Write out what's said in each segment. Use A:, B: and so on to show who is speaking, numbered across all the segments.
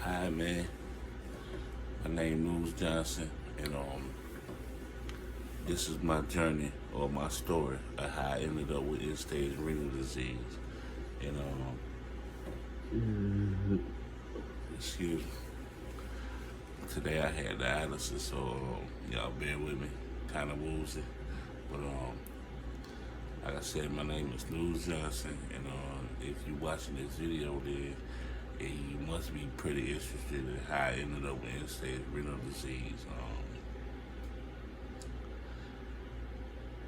A: Hi man, my name is Johnson, and this is my journey or my story of how I ended up with end-stage renal disease. And excuse me, today I had dialysis, so y'all bear with me, kind of woozy. But like I said, my name is News Johnson, and if you watching this video, then you must be pretty interested in how I ended up with end-stage renal disease.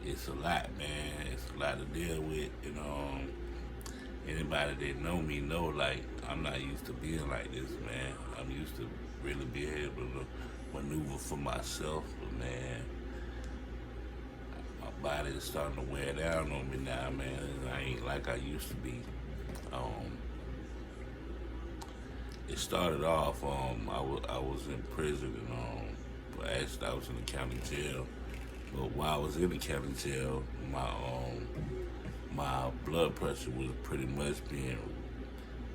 A: It's a lot, man. It's a lot to deal with. Anybody that know me know, like, I'm not used to being like this, man. I'm used to really being able to maneuver for myself, but man, my body is starting to wear down on me now, man. I ain't like I used to be. Um, it started off, I was in prison, and actually I was in the county jail. But while I was in the county jail, my blood pressure was pretty much being,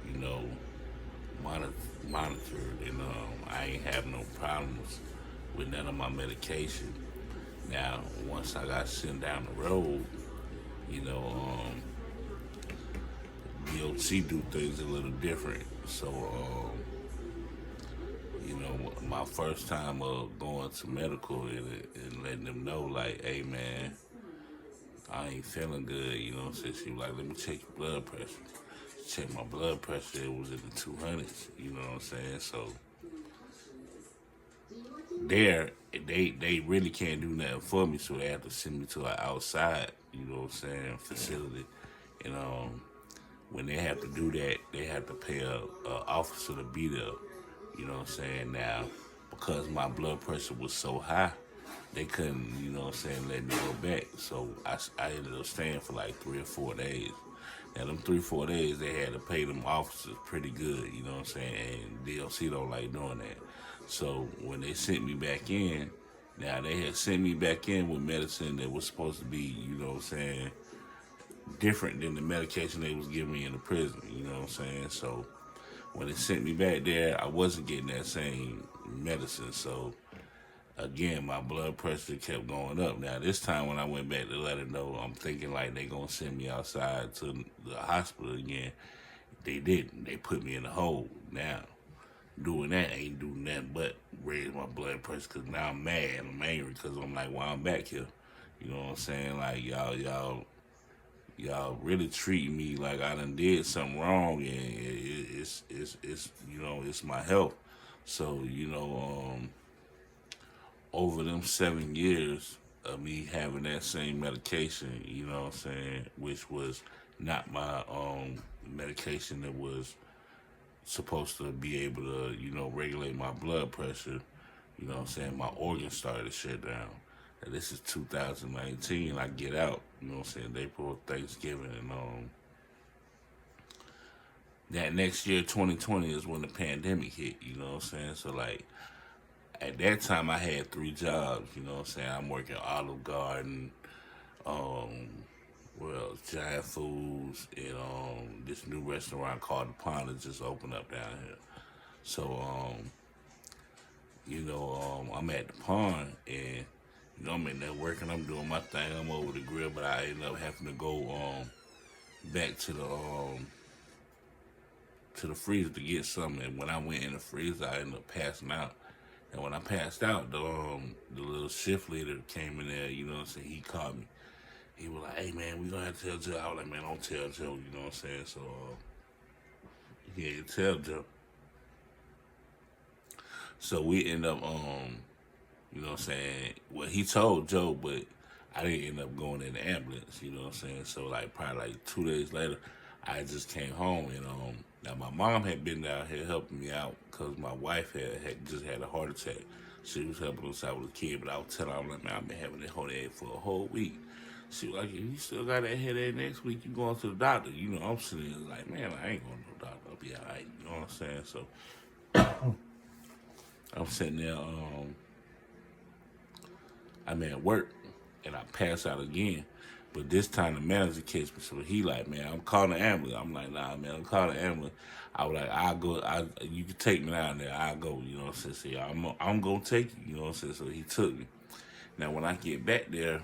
A: you know, monitored, and I ain't have no problems with none of my medication. Now, once I got sent down the road, you know, DOC do things a little different. So, my first time of going to medical and letting them know, like, hey man, I ain't feeling good, you know what I'm saying? She was like, let me check your blood pressure. Check my blood pressure, it was in the 200s, you know what I'm saying? So there, they really can't do nothing for me, so they have to send me to an outside, you know what I'm saying, facility. And when they have to do that, they have to pay a officer to be there, you know what I'm saying? Now, because my blood pressure was so high, they couldn't, you know what I'm saying, let me go back. So I ended up staying for like 3 or 4 days. Now, them 3, 4 days, they had to pay them officers pretty good, you know what I'm saying? And DLC don't like doing that. So when they sent me back in, now they had sent me back in with medicine that was supposed to be, you know what I'm saying, different than the medication they was giving me in the prison, you know what I'm saying? So when they sent me back there, I wasn't getting that same medicine. So again, my blood pressure kept going up. Now this time when I went back to let her know, I'm thinking like they gonna send me outside to the hospital again. They didn't. They put me in a hole. Now doing that ain't doing nothing but raise my blood pressure, because now I'm mad. I'm angry because I'm like, why I'm back here? You know what I'm saying? Like y'all really treat me like I done did something wrong, and it's it's my health. So over them 7 years of me having that same medication, you know what I'm saying, which was not my medication that was supposed to be able to, regulate my blood pressure, you know what I'm saying, my organs started to shut down. And this is 2019. I get out, you know what I'm saying, day before Thanksgiving, and that next year, 2020, is when the pandemic hit, you know what I'm saying? So like at that time I had 3 jobs, you know what I'm saying? I'm working Olive Garden, um, Giant Foods, and this new restaurant called The Pond that just opened up down here. So I'm at the pond, and I'm in there working, I'm doing my thing, I'm over the grill, but I end up having to go back to the freezer to get something. And when I went in the freezer, I ended up passing out. And when I passed out, the little shift leader came in there, you know what I'm saying, he called me. He was like, hey man, we gonna have to tell Joe. I was like, man, don't tell Joe, you know what I'm saying? So he had to tell Joe. So we end up you know what I'm saying? Well, he told Joe, but I didn't end up going in the ambulance, you know what I'm saying? So, like, probably like 2 days later, I just came home, and now my mom had been down here helping me out because my wife had just had a heart attack. She was helping us out with the kid, but I was telling her, I'm like, man, I've been having that headache for a whole week. She was like, if you still got that headache next week, you going to the doctor. You know, I'm sitting there like, man, I ain't going to the doctor. I'll be all right, you know what I'm saying? So, I'm sitting there, I'm at work, and I pass out again. But this time the manager catch me, so he like, man, I'm calling the ambulance. I'm like, nah, man, I'm calling the ambulance. I was like, I'll go. You can take me down there. I'll go. You know what I'm saying? So yeah, I'm gonna take you. You know what I'm saying? So he took me. Now when I get back there,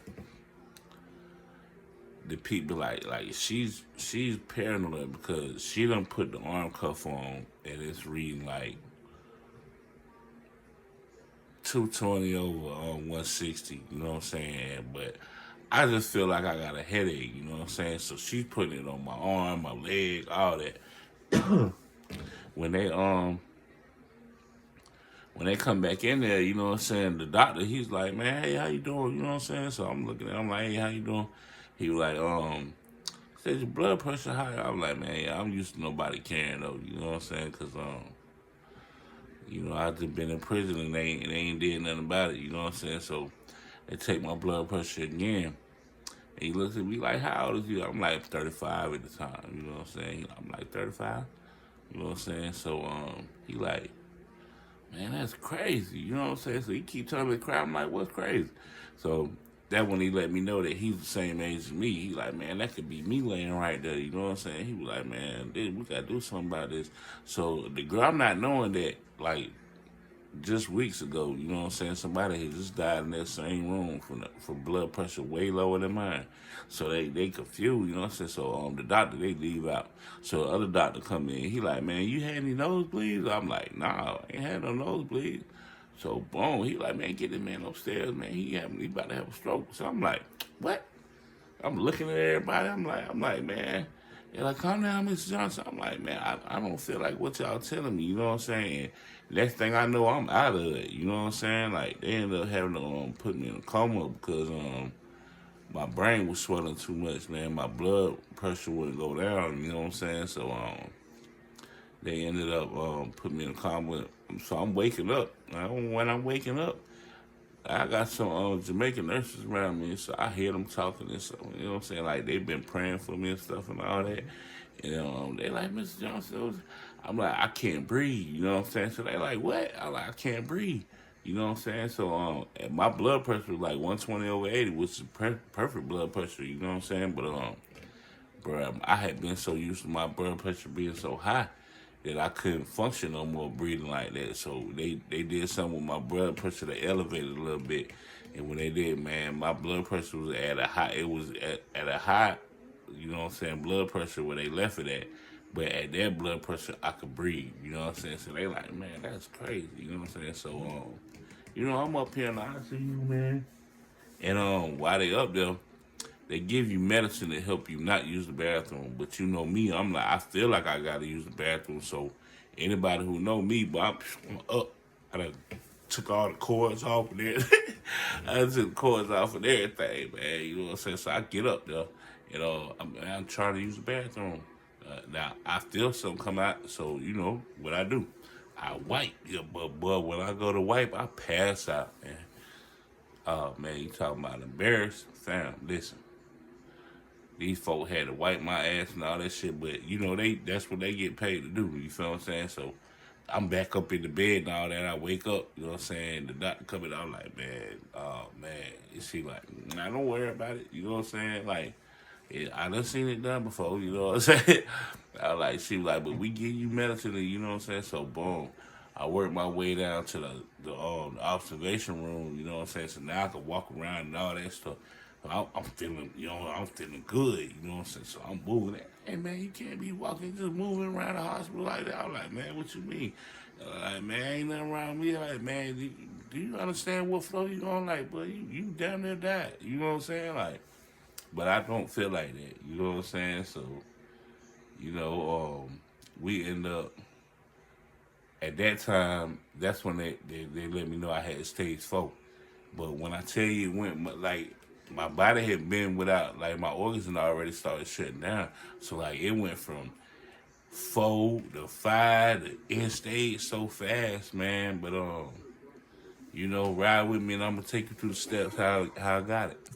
A: the people like she's paranoid because she done put the arm cuff on and it's reading like 220 over on 160. You know what I'm saying? But I just feel like I got a headache. You know what I'm saying? So she's putting it on my arm, my leg, all that. When they when they come back in there, you know what I'm saying, the doctor, he's like, man, hey, how you doing? You know what I'm saying? So I'm looking at him, I'm like, hey, how you doing? He was like, said your blood pressure high. I'm like, man, yeah, I'm used to nobody caring though, you know what I'm saying? Cause you know, I just been in prison and they ain't did nothing about it, you know what I'm saying? So they take my blood pressure again. And he looks at me like, how old is you? I'm like 35 at the time, you know what I'm saying? I'm like 35, you know what I'm saying? So he like, man, that's crazy. You know what I'm saying? So he keep telling me to cry. I'm like, what's crazy? So that when he let me know that he's the same age as me, he like, man, that could be me laying right there. You know what I'm saying? He was like, man, we got to do something about this. So the girl, I'm not knowing that, like, just weeks ago, you know what I'm saying, somebody had just died in that same room for blood pressure way lower than mine. So they confused, you know what I'm saying? So the doctor, they leave out. So the other doctor come in, he like, man, you had any nosebleeds? I'm like, nah, I ain't had no nosebleeds. So boom, he like, man, get this man upstairs, man. He about to have a stroke. So I'm like, what? I'm looking at everybody. I'm like, man. They're like, calm down, Mr. Johnson. I'm like, man, I don't feel like what y'all telling me. You know what I'm saying? Next thing I know, I'm out of it. You know what I'm saying? Like they ended up having to put me in a coma because my brain was swelling too much, man. My blood pressure wouldn't go down. You know what I'm saying? So they ended up putting me in a coma. So I'm waking up. When I'm waking up, I got some Jamaican nurses around me, so I hear them talking and stuff. You know what I'm saying? Like they've been praying for me and stuff and all that. And they like, Mr. Johnson. I'm like, I can't breathe. You know what I'm saying? So they like, what? I'm like, I can't breathe. You know what I'm saying? So and my blood pressure was like 120 over 80, which is perfect blood pressure. You know what I'm saying? But bro, I had been so used to my blood pressure being so high that I couldn't function no more breathing like that. So they did something with my blood pressure to elevate it a little bit. And when they did, man, my blood pressure was at a high. It was at a high, you know what I'm saying, blood pressure where they left it at. But at that blood pressure, I could breathe. You know what I'm saying? So they like, man, that's crazy. You know what I'm saying? So, you know, I'm up here in the ICU, man. And while they up there, they give you medicine to help you not use the bathroom. But you know me, I'm like, I feel like I gotta use the bathroom. So anybody who know me, but I'm up. I done took all the cords off of there. I done took the cords off of everything, man. You know what I'm saying? So I get up there. You know, I'm trying to use the bathroom. Now I feel something come out. So you know what I do? I wipe. Yeah, but when I go to wipe, I pass out, man. Oh man, you talking about embarrassed? Fam, listen. These folk had to wipe my ass and all that shit, but you know that's what they get paid to do. You feel what I'm saying? So I'm back up in the bed and all that. I wake up, you know what I'm saying? The doctor coming, I'm like, man, oh man. And she like, nah, don't worry about it. You know what I'm saying? Like, I done seen it done before. You know what I'm saying? I like, she was like, but we give you medicine, you know what I'm saying? So boom. I worked my way down to the observation room, you know what I'm saying? So now I can walk around and all that stuff. I'm feeling, you know, I'm feeling good, you know what I'm saying? So I'm moving. Hey, man, you can't be walking, just moving around the hospital like that. I'm like, man, what you mean? Like, man, ain't nothing wrong with me. Like, man, do you understand what flow you on? Like, but you damn near died. You know what I'm saying? Like, but I don't feel like that. You know what I'm saying? So, you know, we end up, at that time, that's when they let me know I had stage 4. But when I tell you it went, like, my body had been without, like, my organs had already started shutting down. So, like, it went from 4 to 5 to end stage so fast, man. But, you know, ride with me and I'm going to take you through the steps how I got it.